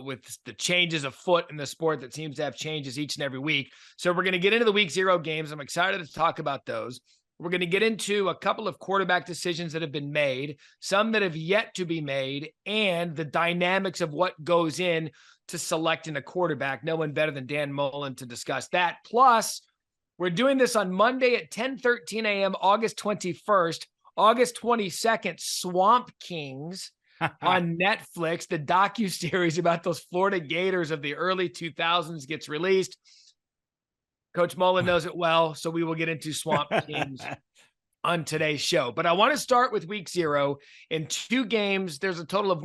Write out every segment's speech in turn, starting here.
with the changes afoot in the sport that seems to have changes each and every week. So we're going to get into the week 0 games. I'm excited to talk about those. We're going to get into a couple of quarterback decisions that have been made, some that have yet to be made, and the dynamics of what goes in to selecting a quarterback. No one better than Dan Mullen to discuss that. Plus, we're doing this on Monday at 10:13 a.m., August 21st, August 22nd, Swamp Kings on Netflix. The docuseries about those Florida Gators of the early 2000s gets released. Coach Mullen knows it well, so we will get into Swamp Kings on today's show. But I want to start with week 0 in 2 games. There's a total of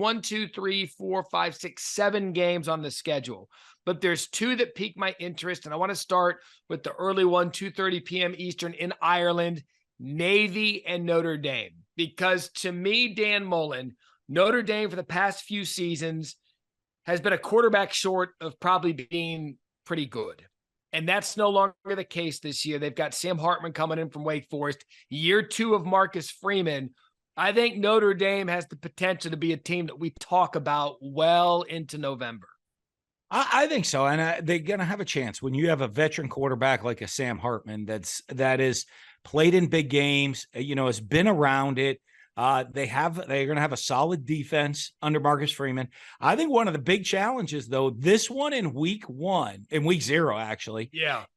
7 games on the schedule. But there's 2 that pique my interest, and I want to start with the early one, 2:30 p.m. Eastern in Ireland, Navy and Notre Dame. Because to me, Dan Mullen, Notre Dame for the past few seasons has been a quarterback short of probably being pretty good. And that's no longer the case this year. They've got Sam Hartman coming in from Wake Forest, year 2 of Marcus Freeman. I think Notre Dame has the potential to be a team that we talk about well into November. I think so. And they're going to have a chance when you have a veteran quarterback like a Sam Hartman that is played in big games, has been around it. They're going to have a solid defense under Marcus Freeman. I think one of the big challenges, though, this one in week 0, actually,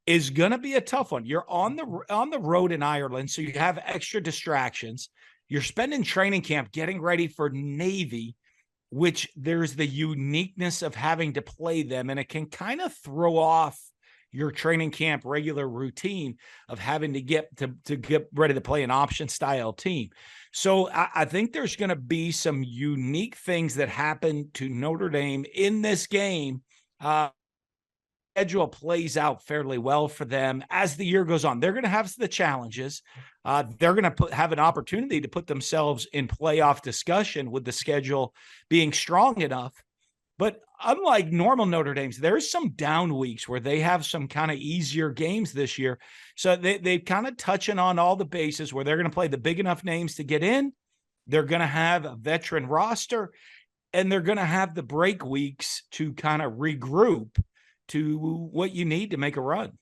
is going to be a tough one. You're on the road in Ireland, so you have extra distractions. You're spending training camp getting ready for Navy, which there's the uniqueness of having to play them, and it can kind of throw off your training camp regular routine of having to get ready to play an option style team. So I think there's going to be some unique things that happen to Notre Dame in this game. Schedule plays out fairly well for them as the year goes on. They're going to have the challenges. They're going to have an opportunity to put themselves in playoff discussion with the schedule being strong enough. But unlike normal Notre Dame's, there's some down weeks where they have some kind of easier games this year. So they kind of touching on all the bases where they're going to play the big enough names to get in. They're going to have a veteran roster, and they're going to have the break weeks to kind of regroup to what you need to make a run.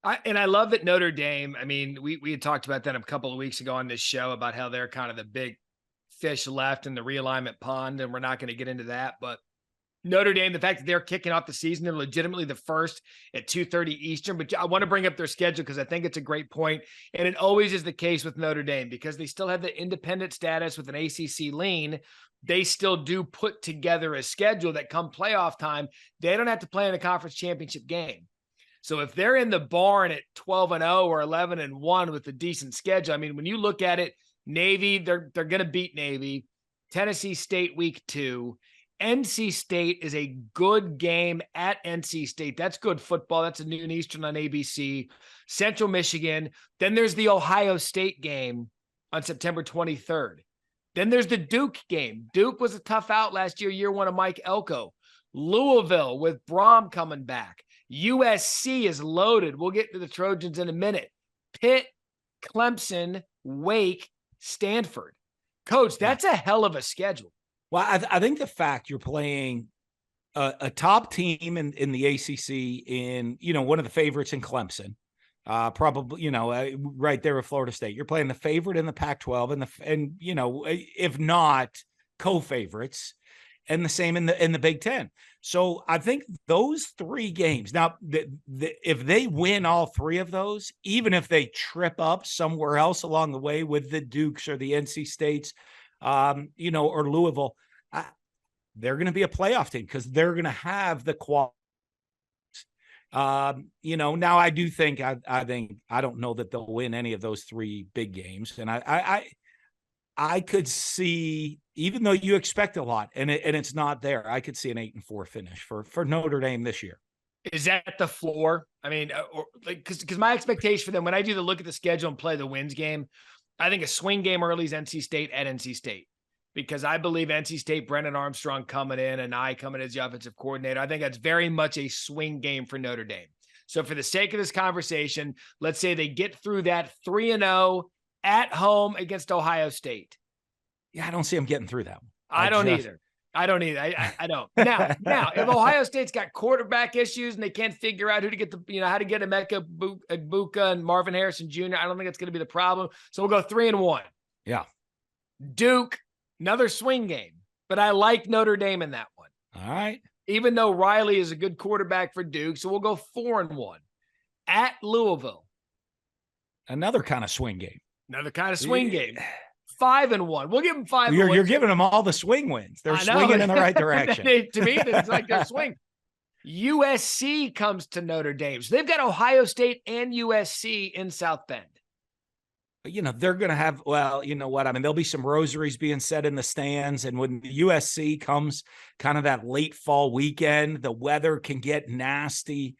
I love that Notre Dame, I mean, we had talked about that a couple of weeks ago on this show about how they're kind of the big fish left in the realignment pond, and we're not going to get into that, but Notre Dame, the fact that they're kicking off the season, they're legitimately the first at 2:30 Eastern. But I want to bring up their schedule because I think it's a great point. And it always is the case with Notre Dame because they still have the independent status with an ACC lean. They still do put together a schedule that come playoff time, they don't have to play in a conference championship game. So if they're in the barn at 12-0 or 11-1 with a decent schedule, I mean, when you look at it, Navy, they're going to beat Navy. Tennessee State week 2. NC State is a good game at NC State. That's good football. That's a noon Eastern on ABC. Central Michigan. Then there's the Ohio State game on September 23rd. Then there's the Duke game. Duke was a tough out last year 1 of Mike Elko. Louisville with Braum coming back. USC is loaded. We'll get to the Trojans in a minute. Pitt, Clemson, Wake, Stanford. Coach, that's a hell of a schedule. Well, I think the fact you're playing a top team in the ACC in, one of the favorites in Clemson, probably, right there with Florida State. You're playing the favorite in the Pac-12 and if not co-favorites, and the same in the Big Ten. So I think those 3 games. Now, if they win all 3 of those, even if they trip up somewhere else along the way with the Dukes or the NC States, or Louisville, they're going to be a playoff team because they're going to have the quality. Now I do think, I don't know that they'll win any of those 3 big games. And I could see, even though you expect a lot and it's not there, I could see an 8-4 finish for Notre Dame this year. Is that the floor? I mean, because my expectation for them, when I do the look at the schedule and play the wins game, I think a swing game early is NC State at NC State, because I believe NC State, Brennan Armstrong coming in and I coming as the offensive coordinator. I think that's very much a swing game for Notre Dame. So for the sake of this conversation, let's say they get through that 3-0 at home against Ohio State. Yeah, I don't see them getting through that one. I don't either. I don't either. I don't. Now, if Ohio State's got quarterback issues and they can't figure out who to get how to get Emeka Egbuka and Marvin Harrison Jr., I don't think it's going to be the problem. So we'll go 3-1. Yeah. Duke, another swing game, but I like Notre Dame in that one. All right. Even though Riley is a good quarterback for Duke, so we'll go 4-1. At Louisville. Another kind of swing game. Another kind of swing game. 5-1. We'll give them 5. You're giving them all the swing wins. They're swinging in the right direction. To me, it's like they're swing. USC comes to Notre Dame. So they've got Ohio State and USC in South Bend. They're going to have, well, you know what? I mean, there'll be some rosaries being said in the stands. And when the USC comes kind of that late fall weekend, the weather can get nasty.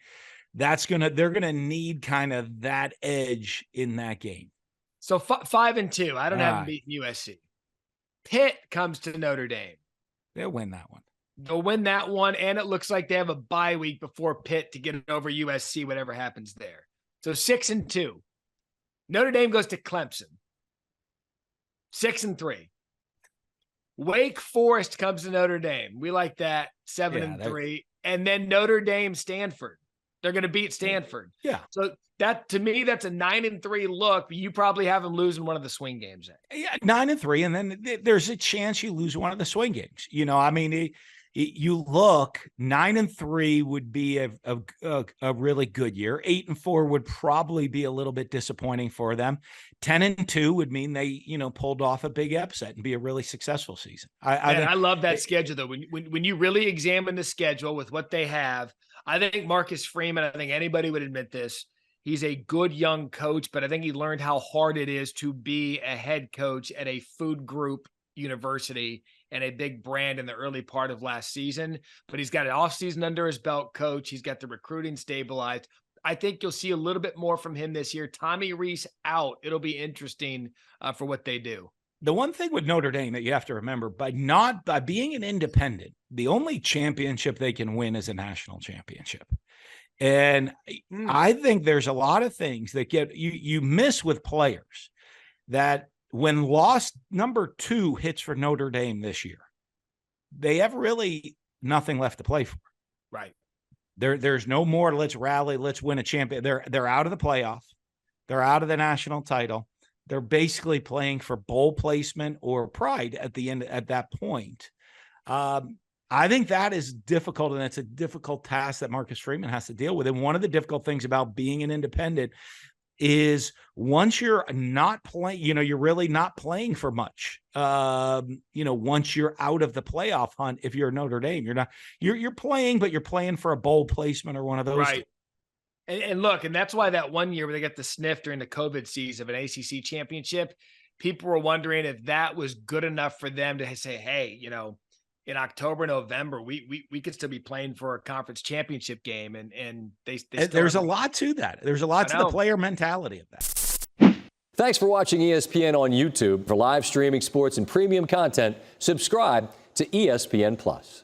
They're going to need kind of that edge in that game. So 5-2. I don't have them beating USC. Pitt comes to Notre Dame. They'll win that one. They'll win that one. And it looks like they have a bye week before Pitt to get over USC, whatever happens there. So 6-2. Notre Dame goes to Clemson. 6-3. Wake Forest comes to Notre Dame. We like that. 7-3. And then Notre Dame, Stanford. They're going to beat Stanford. Yeah. So that, to me, that's a 9-3 look. But you probably have them losing one of the swing games. Yeah, 9-3, and then there's a chance you lose one of the swing games. I mean, you look, 9-3 would be a really good year. 8-4 would probably be a little bit disappointing for them. 10-2 would mean they, pulled off a big upset and be a really successful season. I love that schedule though. When you really examine the schedule with what they have, I think Marcus Freeman, I think anybody would admit this. He's a good young coach, but I think he learned how hard it is to be a head coach at a food group university and a big brand in the early part of last season. But he's got an offseason under his belt, coach. He's got the recruiting stabilized. I think you'll see a little bit more from him this year. Tommy Rees out. It'll be interesting for what they do. The one thing with Notre Dame that you have to remember, by being an independent, the only championship they can win is a national championship. And I think there's a lot of things that you miss with players that when loss number 2 hits for Notre Dame this year, they have really nothing left to play for. Right. There's no more, let's rally, let's win a champion. They're out of the playoff. They're out of the national title. They're basically playing for bowl placement or pride at the end at that point. I think that is difficult, and it's a difficult task that Marcus Freeman has to deal with. And one of the difficult things about being an independent is once you're not playing, you're really not playing for much. Once you're out of the playoff hunt, if you're Notre Dame, you're playing, but you're playing for a bowl placement or one of those. Right. And look, and that's why that one year where they got the sniff during the COVID season of an ACC championship, people were wondering if that was good enough for them to say, hey, in October, November, we could still be playing for a conference championship game. And they there's a lot to that. There's a lot to the player mentality of that. Thanks for watching ESPN on YouTube. For live streaming sports and premium content, subscribe to ESPN Plus.